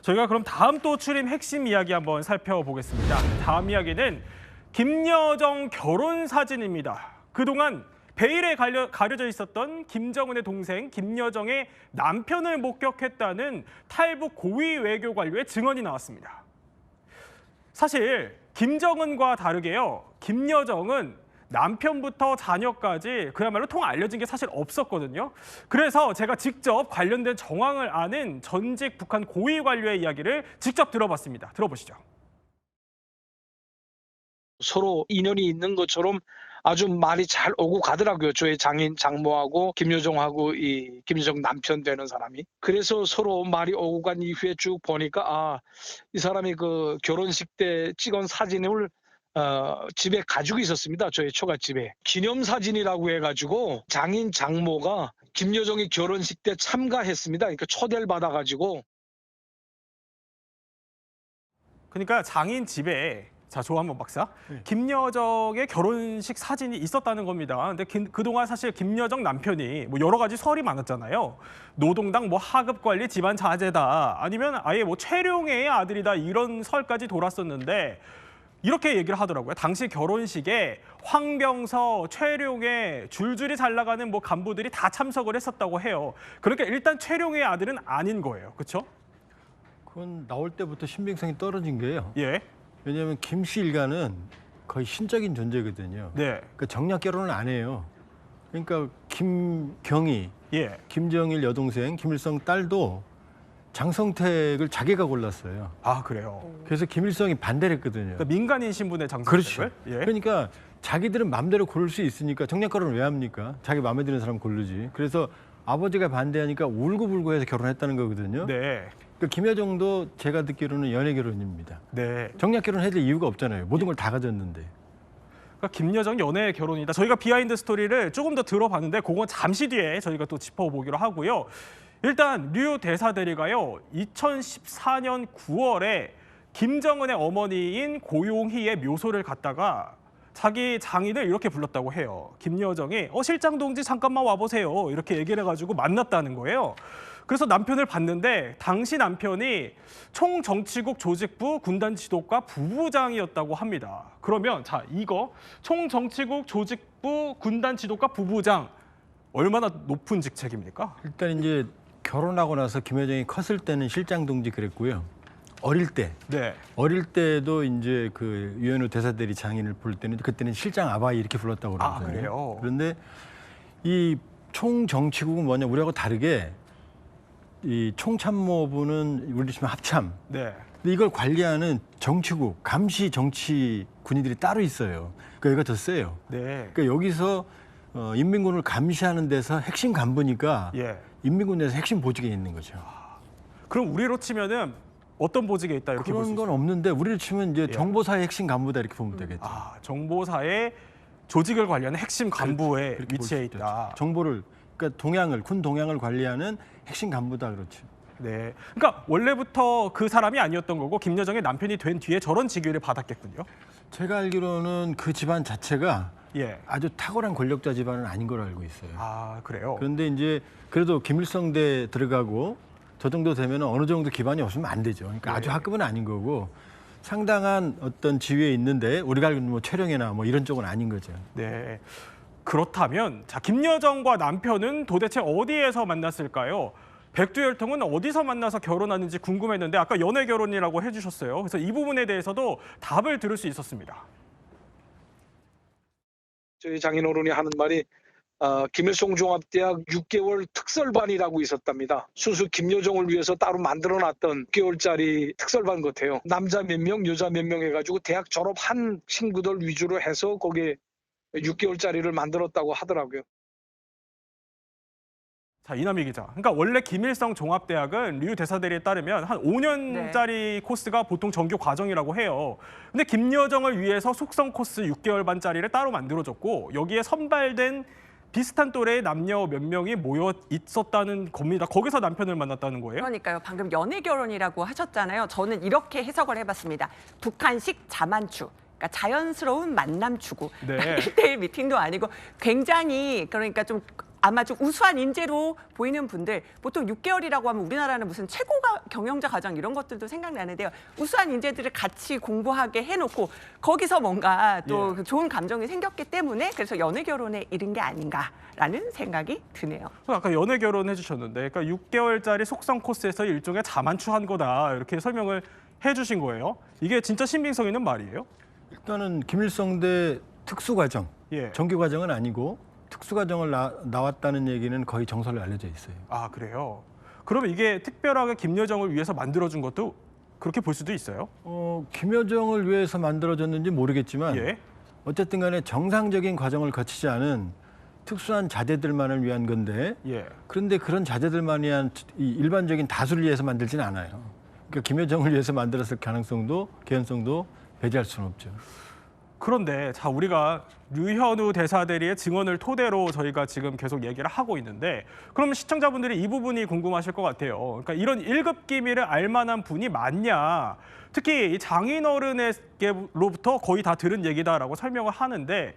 저희가 그럼 다음 또 추림 핵심 이야기 한번 살펴보겠습니다. 다음 이야기는 김여정 결혼 사진입니다. 그동안 베일에 가려져 있었던 김정은의 동생 김여정의 남편을 목격했다는 탈북 고위 외교 관료의 증언이 나왔습니다. 사실 김정은과 다르게요. 김여정은 남편부터 자녀까지 그야말로 통 알려진 게 사실 없었거든요. 그래서 제가 직접 관련된 정황을 아는 전직 북한 고위 관료의 이야기를 직접 들어봤습니다. 들어보시죠. 서로 인연이 있는 것처럼 아주 말이 잘 오고 가더라고요. 저희 장인 장모하고 김여정하고 이 김여정 남편 되는 사람이. 그래서 서로 말이 오고 간 이후에 쭉 보니까 이 사람이 그 결혼식 때 찍은 사진을 집에 가지고 있었습니다. 저희 처갓집에. 기념사진이라고 해가지고 장인 장모가 김여정이 결혼식 때 참가했습니다. 그러니까 초대를 받아가지고. 그러니까 장인 집에 자, 조한번 박사. 김여정의 결혼식 사진이 있었다는 겁니다. 근데 그동안 사실 김여정 남편이 뭐 여러 가지 설이 많았잖아요. 노동당 뭐 하급 관리 집안 자제다. 아니면 아예 뭐 최룡해의 아들이다. 이런 설까지 돌았었는데 이렇게 얘기를 하더라고요. 당시 결혼식에 황병서, 최룡해 줄줄이 잘 나가는 뭐 간부들이 다 참석을 했었다고 해요. 그러니까 일단 최룡해의 아들은 아닌 거예요. 그렇죠? 그건 나올 때부터 신빙성이 떨어진 게요. 예. 왜냐하면 김씨 일가는 거의 신적인 존재거든요. 네. 그러니까 정략 결혼을 안 해요. 그러니까 김경희, 예. 김정일 여동생, 김일성 딸도 장성택을 자기가 골랐어요. 아, 그래요. 그래서 김일성이 반대를 했거든요. 그러니까 민간인 신분의 장성택을. 그렇죠. 예. 그러니까 자기들은 마음대로 고를 수 있으니까 정략 결혼을 왜 합니까? 자기 마음에 드는 사람 고르지. 그래서 아버지가 반대하니까 울고불고해서 결혼했다는 거거든요. 네. 그러니까 김여정도 제가 듣기로는 연애 결혼입니다. 네. 정략 결혼해야 될 이유가 없잖아요. 모든 걸 다 가졌는데. 그러니까 김여정 연애 결혼이다. 저희가 비하인드 스토리를 조금 더 들어봤는데 그건 잠시 뒤에 저희가 또 짚어보기로 하고요. 일단 류 대사대리가요. 2014년 9월에 김정은의 어머니인 고용희의 묘소를 갔다가 자기 장인을 이렇게 불렀다고 해요. 김여정이 실장 동지 잠깐만 와보세요. 이렇게 얘기를 해가지고 만났다는 거예요. 그래서 남편을 봤는데 당시 남편이 총정치국 조직부 군단 지도과 부부장이었다고 합니다. 그러면 자 이거 총정치국 조직부 군단 지도과 부부장 얼마나 높은 직책입니까? 일단 이제 결혼하고 나서 김여정이 컸을 때는 실장 동지 그랬고요. 어릴 때도 이제 그 유엔호 대사대리 장인을 부를 때는 그때는 실장 아바이 이렇게 불렀다고 그러거든요. 그래요? 그런데 이 총정치국은 뭐냐 우리하고 다르게 이 총참모부는 우리 치면 합참. 네. 근데 이걸 관리하는 정치국, 감시 정치 군인들이 따로 있어요. 그러니까 여기가 더 세요. 네. 그러니까 여기서 인민군을 감시하는 데서 핵심 간부니까 예. 인민군 내에서 핵심 보직에 있는 거죠. 그럼 우리로 치면은 어떤 보직에 있다 이렇게 볼 수 그런 건 있어요? 없는데 우리를 치면 이제 정보사의 핵심 간부다 이렇게 보면 되겠죠. 정보사의 조직을 관리하는 핵심 간부에 그렇게 볼 위치해 수 있죠. 있다. 정보를 그러니까 동향을 군 동향을 관리하는 핵심 간부다 그렇죠. 네. 그러니까 원래부터 그 사람이 아니었던 거고 김여정의 남편이 된 뒤에 저런 직위를 받았겠군요. 제가 알기로는 그 집안 자체가 예. 아주 탁월한 권력자 집안은 아닌 걸로 알고 있어요. 아, 그래요? 그런데 이제 그래도 김일성대 들어가고 저 정도 되면 어느 정도 기반이 없으면 안 되죠. 그러니까 아주 학급은 아닌 거고 상당한 어떤 지위에 있는데 우리가 알고 있는 뭐 최령이나 뭐 이런 쪽은 아닌 거죠. 네. 그렇다면 자 김여정과 남편은 도대체 어디에서 만났을까요? 백두혈통은 어디서 만나서 결혼하는지 궁금했는데 아까 연애 결혼이라고 해주셨어요. 그래서 이 부분에 대해서도 답을 들을 수 있었습니다. 저희 장인어른이 하는 말이 김일성 종합대학 6개월 특설반이라고 있었답니다. 순수 김여정을 위해서 따로 만들어놨던 6개월짜리 특설반 같아요. 남자 몇 명, 여자 몇 명 해가지고 대학 졸업한 친구들 위주로 해서 거기에 6개월짜리를 만들었다고 하더라고요. 자, 이남희 기자. 그러니까 원래 김일성 종합대학은 류 대사대리에 따르면 한 5년짜리 코스가 보통 정규 과정이라고 해요. 근데 김여정을 위해서 속성 코스 6개월 반짜리를 따로 만들어줬고 여기에 선발된 비슷한 또래의 남녀 몇 명이 모여 있었다는 겁니다. 거기서 남편을 만났다는 거예요? 그러니까요. 방금 연애 결혼이라고 하셨잖아요. 저는 이렇게 해석을 해봤습니다. 북한식 자만추. 그러니까 자연스러운 만남 추구. 네. 1대1 미팅도 아니고 굉장히 그러니까 좀 아마 좀 우수한 인재로 보이는 분들, 보통 6개월이라고 하면 우리나라는 무슨 최고가 경영자 과정 이런 것들도 생각나는데요. 우수한 인재들을 같이 공부하게 해놓고 거기서 뭔가 또 예. 좋은 감정이 생겼기 때문에 그래서 연애 결혼에 이른 게 아닌가라는 생각이 드네요. 아까 연애 결혼 해주셨는데, 그러니까 6개월짜리 속성 코스에서 일종의 자만추한 거다 이렇게 설명을 해주신 거예요. 이게 진짜 신빙성 있는 말이에요? 일단은 김일성대 특수과정, 예. 정규과정은 아니고 특수과정을 나왔다는 얘기는 거의 정설로 알려져 있어요. 아, 그래요? 그러면 이게 특별하게 김여정을 위해서 만들어준 것도 그렇게 볼 수도 있어요? 김여정을 위해서 만들어졌는지 모르겠지만 예. 어쨌든 간에 정상적인 과정을 거치지 않은 특수한 자제들만을 위한 건데 예. 그런데 그런 자제들만 위한 이 일반적인 다수를 위해서 만들지는 않아요. 그러니까 김여정을 위해서 만들었을 가능성도 개연성도 배제할 수는 없죠. 그런데 자, 우리가 류현우 대사대리의 증언을 토대로 저희가 지금 계속 얘기를 하고 있는데, 그러면 시청자분들이 이 부분이 궁금하실 것 같아요. 그러니까 이런 1급 기밀을 알 만한 분이 많냐, 특히 이 장인어른에게로부터 거의 다 들은 얘기다라고 설명을 하는데,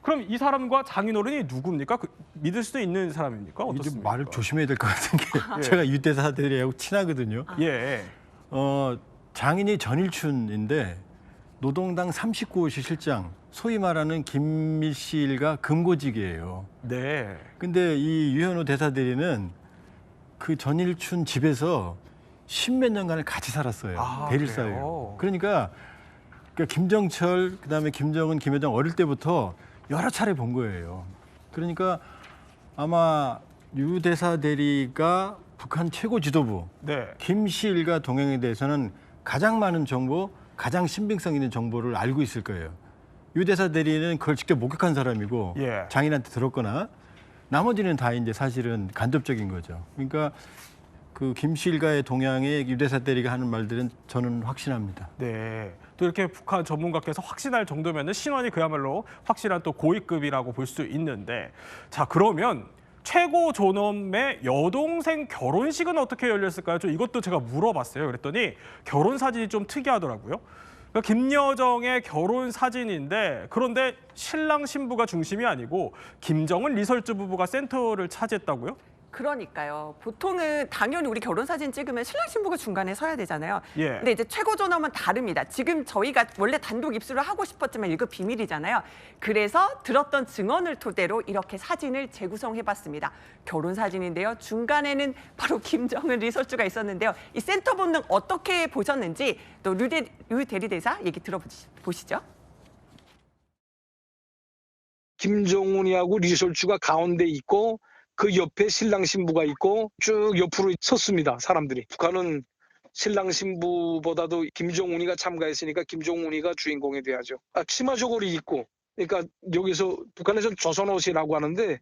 그럼 이 사람과 장인어른이 누굽니까? 믿을 수도 있는 사람입니까? 이제 어떻습니까? 말을 조심해야 될 것 같은 게 예. 제가 유 대사대리하고 친하거든요. 예. 장인이 전일춘인데 노동당 39호시 실장, 소위 말하는 김밀씨 일가 금고직이에요. 네. 근데 이 유현우 대사대리는 그 전일춘 집에서 십몇 년간을 같이 살았어요. 아, 대릴사예요. 그래요? 그러니까 김정철, 그다음에 김정은, 김여정 어릴 때부터 여러 차례 본 거예요. 그러니까 아마 유 대사대리가 북한 최고 지도부 네. 김씨 일가 동행에 대해서는 가장 많은 정보, 가장 신빙성 있는 정보를 알고 있을 거예요. 유 대사 대리는 그걸 직접 목격한 사람이고 예. 장인한테 들었거나 나머지는 다 이제 사실은 간접적인 거죠. 그러니까 그 김씨 일가의 동향에 유 대사 대리가 하는 말들은 저는 확신합니다. 네. 또 이렇게 북한 전문가께서 확신할 정도면은 신원이 그야말로 확실한 또 고위급이라고 볼 수 있는데, 자, 그러면 최고 존엄의 여동생 결혼식은 어떻게 열렸을까요? 좀 이것도 제가 물어봤어요. 그랬더니 결혼 사진이 좀 특이하더라고요. 그러니까 김여정의 결혼 사진인데, 그런데 신랑 신부가 중심이 아니고 김정은 리설주 부부가 센터를 차지했다고요? 그러니까요. 보통은 당연히 우리 결혼 사진 찍으면 신랑 신부가 중간에 서야 되잖아요. 예. 근데 이제 최고 존엄은 다릅니다. 지금 저희가 원래 단독 입수를 하고 싶었지만 이거 비밀이잖아요. 그래서 들었던 증언을 토대로 이렇게 사진을 재구성해봤습니다. 결혼 사진인데요. 중간에는 바로 김정은 리설주가 있었는데요. 이 센터 본능 어떻게 보셨는지 또 류 대리대사 얘기 들어보시죠. 김정은이하고 리설주가 가운데 있고 그 옆에 신랑 신부가 있고 쭉 옆으로 섰습니다. 사람들이. 북한은 신랑 신부보다도 김정은이가 참가했으니까 김정은이가 주인공이 돼야죠. 치마 저고리 입고, 그러니까 여기서 북한에서는 조선옷이라고 하는데.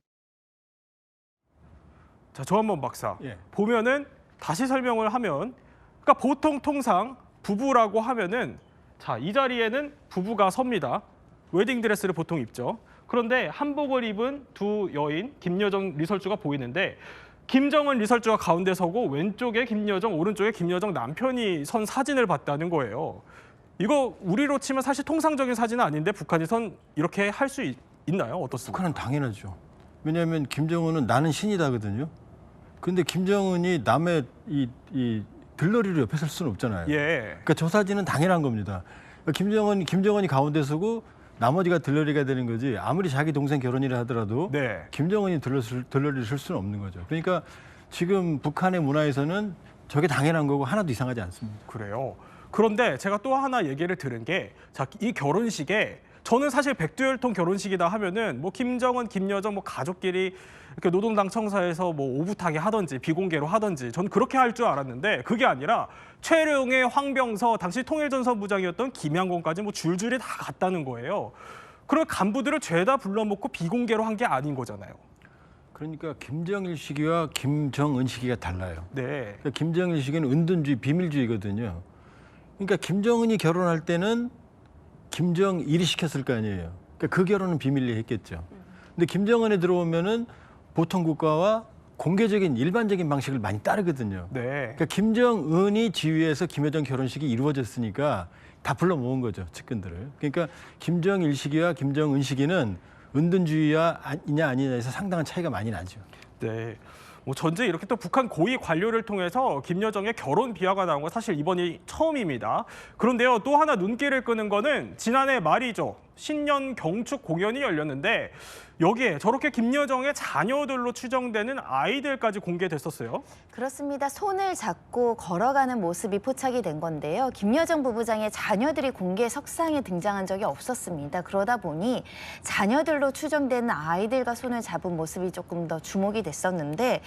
자, 조한범 박사. 예. 보면은 다시 설명을 하면, 그러니까 보통 통상 부부라고 하면은, 자, 이 자리에는 부부가 섭니다. 웨딩 드레스를 보통 입죠. 그런데 한복을 입은 두 여인, 김여정, 리설주가 보이는데, 김정은 리설주가 가운데 서고 왼쪽에 김여정, 오른쪽에 김여정 남편이 선 사진을 봤다는 거예요. 이거 우리로 치면 사실 통상적인 사진은 아닌데 북한이 선 이렇게 할 수 있나요? 어떻습니까? 북한은 당연하죠. 왜냐하면 김정은은 나는 신이다거든요. 그런데 김정은이 남의 이 들러리로 옆에 설 수는 없잖아요. 예. 그러니까 저 사진은 당연한 겁니다. 그러니까 김정은이 가운데 서고 나머지가 들러리가 되는 거지. 아무리 자기 동생 결혼이라 하더라도 네. 김정은이 들러리를 쓸 수는 없는 거죠. 그러니까 지금 북한의 문화에서는 저게 당연한 거고 하나도 이상하지 않습니다. 그래요. 그런데 제가 또 하나 얘기를 들은 게, 자, 이 결혼식에 저는 사실 백두혈통 결혼식이다 하면은 뭐 김정은, 김여정 뭐 가족끼리 이렇게 노동당 청사에서 뭐 오붓하게 하든지 비공개로 하든지 저는 그렇게 할 줄 알았는데 그게 아니라 최룡해, 황병서, 당시 통일전선부장이었던 김양곤까지 뭐 줄줄이 다 갔다는 거예요. 그럼 간부들을 죄다 불러모고 비공개로 한 게 아닌 거잖아요. 그러니까 김정일 시기와 김정은 시기가 달라요. 네. 그러니까 김정일 시기는 은둔주의, 비밀주의거든요. 그러니까 김정은이 결혼할 때는 김정일이 시켰을 거 아니에요. 그러니까 그 결혼은 비밀리에 했겠죠. 근데 김정은에 들어오면은 보통 국가와 공개적인 일반적인 방식을 많이 따르거든요. 네. 그러니까 김정은이 지휘해서 김여정 결혼식이 이루어졌으니까 다 불러 모은 거죠, 측근들을. 그러니까 김정일 시기와 김정은 시기는 은둔주의냐 아니냐에서 상당한 차이가 많이 나죠. 네. 뭐 전제 이렇게 또 북한 고위 관료를 통해서 김여정의 결혼 비화가 나온 건 사실 이번이 처음입니다. 그런데요, 또 하나 눈길을 끄는 거는 지난해 말이죠. 신년 경축 공연이 열렸는데 여기에 저렇게 김여정의 자녀들로 추정되는 아이들까지 공개됐었어요. 그렇습니다. 손을 잡고 걸어가는 모습이 포착이 된 건데요. 김여정 부부장의 자녀들이 공개 석상에 등장한 적이 없었습니다. 그러다 보니 자녀들로 추정되는 아이들과 손을 잡은 모습이 조금 더 주목이 됐었는데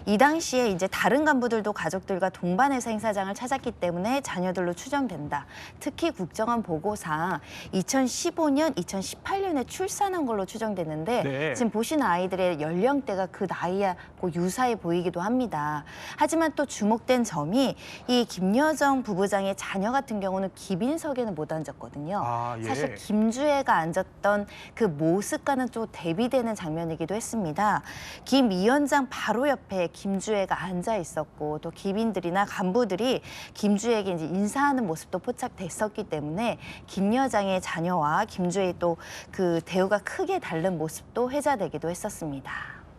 이 당시에 이제 다른 간부들도 가족들과 동반해서 행사장을 찾았기 때문에 자녀들로 추정된다. 특히 국정원 보고상 2015년, 2018년에 출산한 걸로 추정되는데 네. 지금 보시는 아이들의 연령대가 그 나이하고 유사해 보이기도 합니다. 하지만 또 주목된 점이 이 김여정 부부장의 자녀 같은 경우는 기빈석에는 못 앉았거든요. 아, 예. 사실 김주애가 앉았던 그 모습과는 또 대비되는 장면이기도 했습니다. 김 위원장 바로 옆에 김주애가 앉아 있었고 또 기빈들이나 간부들이 김주애에게 이제 인사하는 모습도 포착됐었기 때문에 김 여장의 자녀와 김주애의 또 그 대우가 크게 다른 모습도 회자되기도 했었습니다.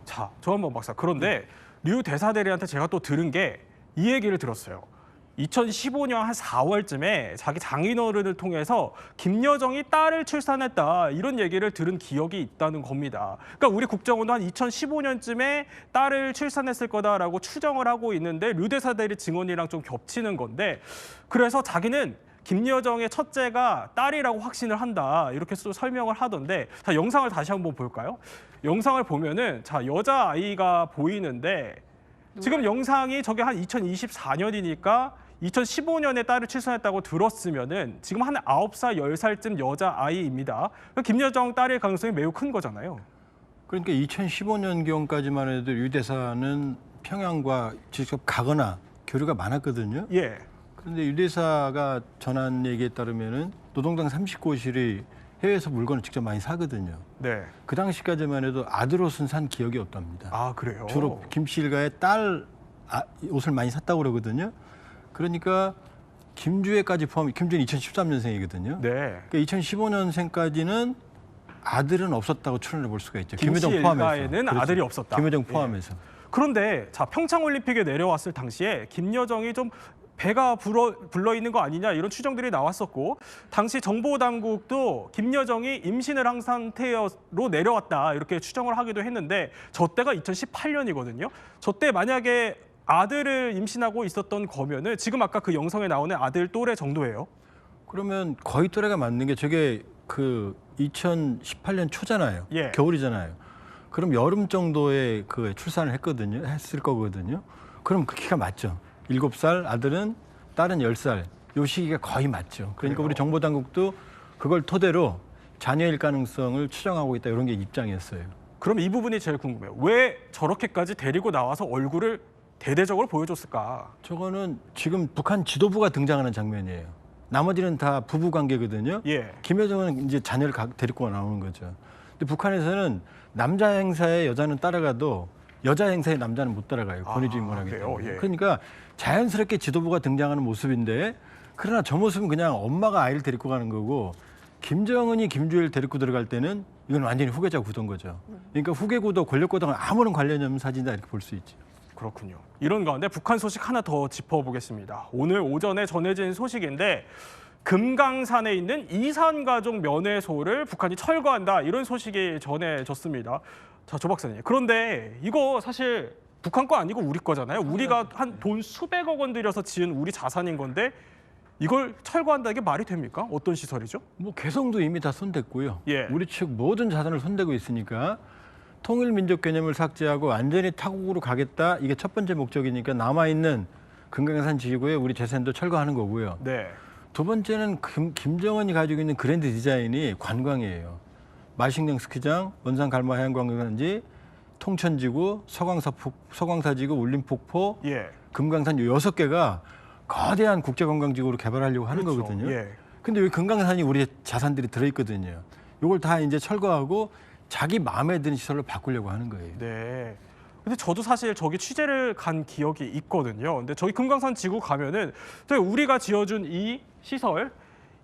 자, 조한범 박사. 그런데 류 대사대리한테 제가 또 들은 게 이 얘기를 들었어요. 2015년 한 4월쯤에 자기 장인어른을 통해서 김여정이 딸을 출산했다 이런 얘기를 들은 기억이 있다는 겁니다. 그러니까 우리 국정원도 한 2015년쯤에 딸을 출산했을 거다라고 추정을 하고 있는데 류 대사대리 증언이랑 좀 겹치는 건데 그래서 자기는 김여정의 첫째가 딸이라고 확신을 한다 이렇게 또 설명을 하던데 자 영상을 다시 한번 볼까요? 영상을 보면은 자 여자아이가 보이는데 지금 영상이 저게 한 2024년이니까 2015년에 딸을 출산했다고 들었으면은 지금 한 9살, 10살쯤 여자아이입니다. 김여정 딸일 가능성이 매우 큰 거잖아요. 그러니까 2015년경까지만 해도 유 대사는 평양과 직접 가거나 교류가 많았거든요. 예. 그런데 유 대사가 전한 얘기에 따르면은 노동당 39실이 해외에서 물건을 직접 많이 사거든요. 네. 그 당시까지만 해도 아들 옷은 산 기억이 없답니다. 아, 그래요? 주로 김씨 일가의 딸 옷을 많이 샀다고 그러거든요. 그러니까 김주애까지 포함, 김주애는 2013년생이거든요. 네. 그러니까 2015년생까지는 아들은 없었다고 추론해 볼 수가 있죠. 김씨 김여정 포함해서. 일가에는 그렇죠. 아들이 없었다. 김여정 예. 포함해서. 그런데 자 평창올림픽에 내려왔을 당시에 김여정이 좀 배가 불러 있는 거 아니냐 이런 추정들이 나왔었고 당시 정보당국도 김여정이 임신을 한 상태로 내려왔다 이렇게 추정을 하기도 했는데 저 때가 2018년이거든요. 저 때 만약에 아들을 임신하고 있었던 거면은 지금 아까 그 영상에 나오는 아들 또래 정도예요. 그러면 거의 또래가 맞는 게 저게 그 2018년 초잖아요. 예. 겨울이잖아요. 그럼 여름 정도에 그 출산을 했을 거거든요. 그럼 그 키가 맞죠. 7살 아들은 딸은 10살. 요 시기가 거의 맞죠. 그러니까 그래요? 우리 정보당국도 그걸 토대로 자녀일 가능성을 추정하고 있다 이런 게 입장이었어요. 그럼 이 부분이 제일 궁금해요. 왜 저렇게까지 데리고 나와서 얼굴을 대대적으로 보여줬을까? 저거는 지금 북한 지도부가 등장하는 장면이에요. 나머지는 다 부부 관계거든요. 예. 김여정은 이제 자녀를 데리고 나오는 거죠. 근데 북한에서는 남자 행사에 여자는 따라가도 여자 행사에 남자는 못 따라가요. 권위주의 문화이기 그래요? 때문에. 예. 그러니까 자연스럽게 지도부가 등장하는 모습인데 그러나 저 모습은 그냥 엄마가 아이를 데리고 가는 거고 김정은이 김주애를 데리고 들어갈 때는 이건 완전히 후계자 구도인 거죠. 그러니까 후계 구도, 권력 구도랑 아무런 관련이 없는 사진이다 이렇게 볼 수 있죠. 그렇군요. 이런 가운데 북한 소식 하나 더 짚어보겠습니다. 오늘 오전에 전해진 소식인데 금강산에 있는 이산 가족 면회소를 북한이 철거한다 이런 소식이 전해졌습니다. 자, 조 박사님. 그런데 이거 사실 북한 거 아니고 우리 거잖아요. 우리가 한 돈 수백억 원 들여서 지은 우리 자산인 건데 이걸 철거한다 이게 말이 됩니까? 어떤 시설이죠? 뭐 개성도 이미 다 손댔고요. 예. 우리 측 모든 자산을 손대고 있으니까 통일민족 개념을 삭제하고 완전히 타국으로 가겠다. 이게 첫 번째 목적이니까 남아있는 금강산 지구에 우리 재산도 철거하는 거고요. 네. 두 번째는 김정은이 가지고 있는 그랜드 디자인이 관광이에요. 말식령 스키장, 원산 갈마 해양관광단지, 통천지구, 서광사지구, 울림폭포, 예. 금강산 요 6개가 거대한 국제관광지구로 개발하려고 하는 그렇죠. 거거든요. 예. 근데 여기 금강산이 우리 자산들이 들어있거든요. 이걸 다 이제 철거하고 자기 마음에 드는 시설로 바꾸려고 하는 거예요. 네. 근데 저도 사실 저기 취재를 간 기억이 있거든요. 근데 저기 금강산 지구 가면은 저희 우리가 지어준 이 시설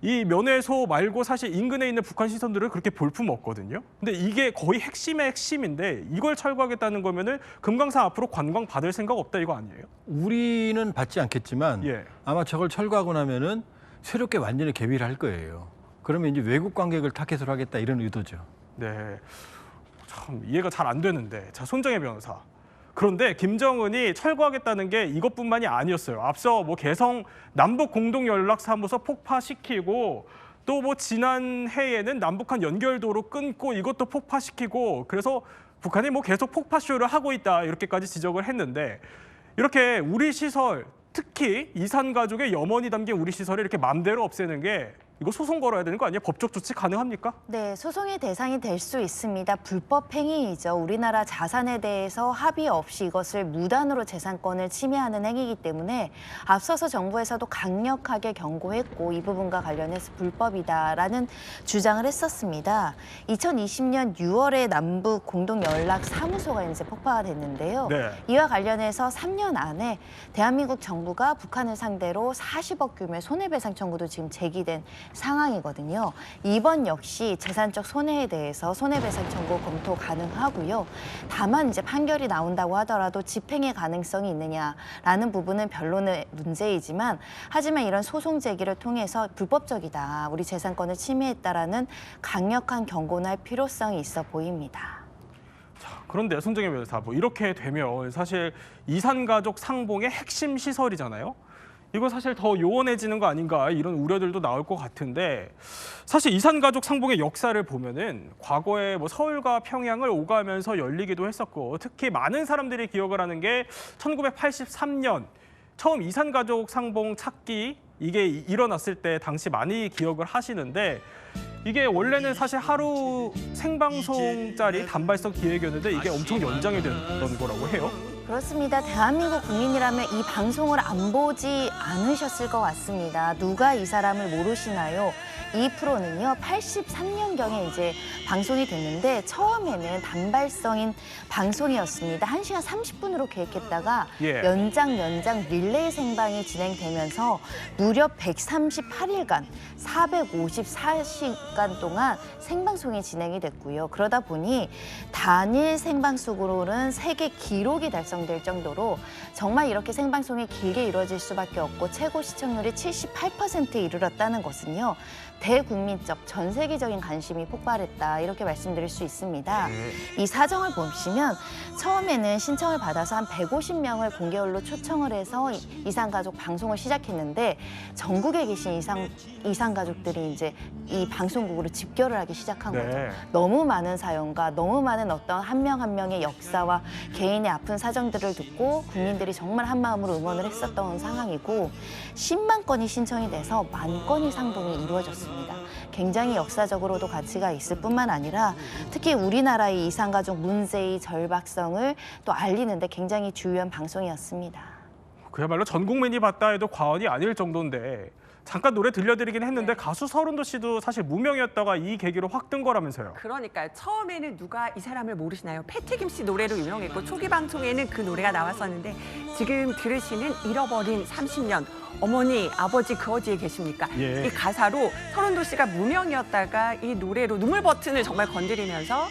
이 면회소 말고 사실 인근에 있는 북한 시설들은 그렇게 볼품 없거든요. 근데 이게 거의 핵심의 핵심인데 이걸 철거하겠다는 거면은 금강산 앞으로 관광 받을 생각 없다 이거 아니에요? 우리는 받지 않겠지만 예. 아마 저걸 철거하고 나면은 새롭게 완전히 개비를 할 거예요. 그러면 이제 외국 관객을 타겟으로 하겠다 이런 의도죠. 네. 참 이해가 잘 안 되는데. 자, 손정혜 변호사. 그런데 김정은이 철거하겠다는 게 이것뿐만이 아니었어요. 앞서 뭐 개성 남북 공동 연락사무소 폭파시키고 또 뭐 지난 해에는 남북한 연결도로 끊고 이것도 폭파시키고 그래서 북한이 뭐 계속 폭파쇼를 하고 있다 이렇게까지 지적을 했는데 이렇게 우리 시설 특히 이산 가족의 염원이 담긴 우리 시설을 이렇게 맘대로 없애는 게 이거 소송 걸어야 되는 거 아니에요? 법적 조치 가능합니까? 네, 소송의 대상이 될 수 있습니다. 불법 행위이죠. 우리나라 자산에 대해서 합의 없이 이것을 무단으로 재산권을 침해하는 행위이기 때문에 앞서서 정부에서도 강력하게 경고했고 이 부분과 관련해서 불법이다라는 주장을 했었습니다. 2020년 6월에 남북 공동연락사무소가 이제 폭파가 됐는데요. 네. 이와 관련해서 3년 안에 대한민국 정부가 북한을 상대로 40억 규모의 손해배상 청구도 지금 제기된 상황이거든요. 이번 역시 재산적 손해에 대해서 손해배상 청구 검토 가능하고요. 다만 이제 판결이 나온다고 하더라도 집행의 가능성이 있느냐라는 부분은 변론의 문제이지만 하지만 이런 소송 제기를 통해서 불법적이다, 우리 재산권을 침해했다라는 강력한 경고는 할 필요성이 있어 보입니다. 그런데 손정혜 변호사, 뭐 이렇게 되면 사실 이산가족 상봉의 핵심 시설이잖아요. 이거 사실 더 요원해지는 거 아닌가 이런 우려들도 나올 것 같은데 사실 이산가족 상봉의 역사를 보면은 과거에 뭐 서울과 평양을 오가면서 열리기도 했었고 특히 많은 사람들이 기억을 하는 게 1983년 처음 이산가족 상봉 찾기 이게 일어났을 때 당시 많이 기억을 하시는데 이게 원래는 사실 하루 생방송짜리 단발성 기획이었는데 이게 엄청 연장이 됐던 거라고 해요. 그렇습니다. 대한민국 국민이라면 이 방송을 안 보지 않으셨을 것 같습니다. 누가 이 사람을 모르시나요? 이 프로는요, 83년경에 이제 방송이 됐는데 처음에는 단발성인 방송이었습니다. 1시간 30분으로 계획했다가 예. 연장 릴레이 생방이 진행되면서 무려 138일간 454시간 동안 생방송이 진행이 됐고요. 그러다 보니 단일 생방송으로는 세계 기록이 달성될 정도로 정말 이렇게 생방송이 길게 이루어질 수밖에 없고 최고 시청률이 78%에 이르렀다는 것은요. 대국민적, 전 세계적인 관심이 폭발했다 이렇게 말씀드릴 수 있습니다. 이 사정을 보시면 처음에는 신청을 받아서 한 150명을 공개홀로 초청을 해서 이산가족 방송을 시작했는데 전국에 계신 이산가족들이 이제 이 방송국으로 집결을 하기 시작한 네. 거죠. 너무 많은 사연과 너무 많은 어떤 한 명 한 명의 역사와 개인의 아픈 사정들을 듣고 국민들이 정말 한 마음으로 응원을 했었던 상황이고 10만 건이 신청이 돼서 10,000건이 상봉이 이루어졌습니다. 굉장히 역사적으로도 가치가 있을 뿐만 아니라 특히 우리나라의 이산가족 문제의 절박성을 또 알리는 데 굉장히 중요한 방송이었습니다. 그야말로 전 국민이 봤다 해도 과언이 아닐 정도인데 잠깐 노래 들려드리긴 했는데 가수 서른도 씨도 사실 무명이었다가 이 계기로 확 뜬 거라면서요. 그러니까요. 처음에는 누가 이 사람을 모르시나요? 패티김 씨 노래로 유명했고 초기 방송에는 그 노래가 나왔었는데 지금 들으시는 잃어버린 30년. 어머니, 아버지 그 어디에 계십니까? 예. 이 가사로 서른도 씨가 무명이었다가 이 노래로 눈물 버튼을 정말 건드리면서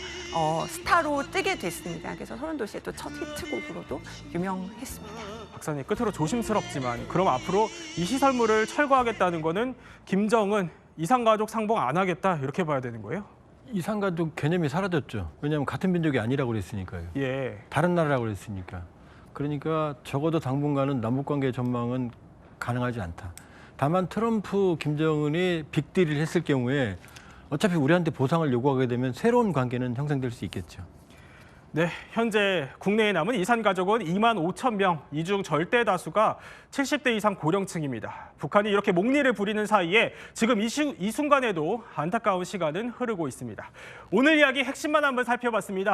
스타로 뜨게 됐습니다. 그래서 서른도 씨의 또 첫 히트곡으로도 유명했습니다. 박사님 끝으로 조심스럽지만 그럼 앞으로 이 시설물을 철거하겠다는 거는 김정은 이산가족 상봉 안 하겠다 이렇게 봐야 되는 거예요? 이산가족 개념이 사라졌죠. 왜냐하면 같은 민족이 아니라고 그랬으니까요. 예. 다른 나라라고 그랬으니까. 그러니까 적어도 당분간은 남북관계 전망은 가능하지 않다. 다만 트럼프, 김정은이 빅딜을 했을 경우에 어차피 우리한테 보상을 요구하게 되면 새로운 관계는 형성될 수 있겠죠. 네, 현재 국내에 남은 이산가족은 25,000명, 이 중 절대 다수가 70대 이상 고령층입니다. 북한이 이렇게 목리를 부리는 사이에 지금 이 순간에도 안타까운 시간은 흐르고 있습니다. 오늘 이야기 핵심만 한번 살펴봤습니다.